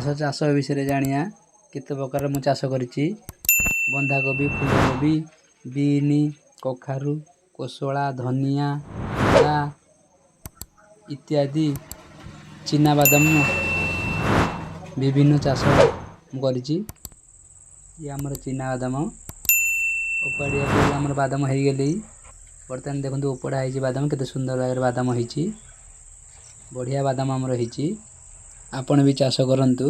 आस चाष विषय जानिया केते प्रकार मु चाष करिछि। बंधाकोबी, फूलकोबी, बीनी, कखारु, कोसला, धनिया, मूला इत्यादि चिना बादाम विभिन्न चाष मु करिछि। ये हमर चिना बादाम उपाड़िया हमर बादाम हो गली। बर्तमान देखो उपड़ा है बादाम केते सुंदर भाव बादाम होइछि। बढ़िया बादाम हमर होइछि। आपण भी चाष करंतु।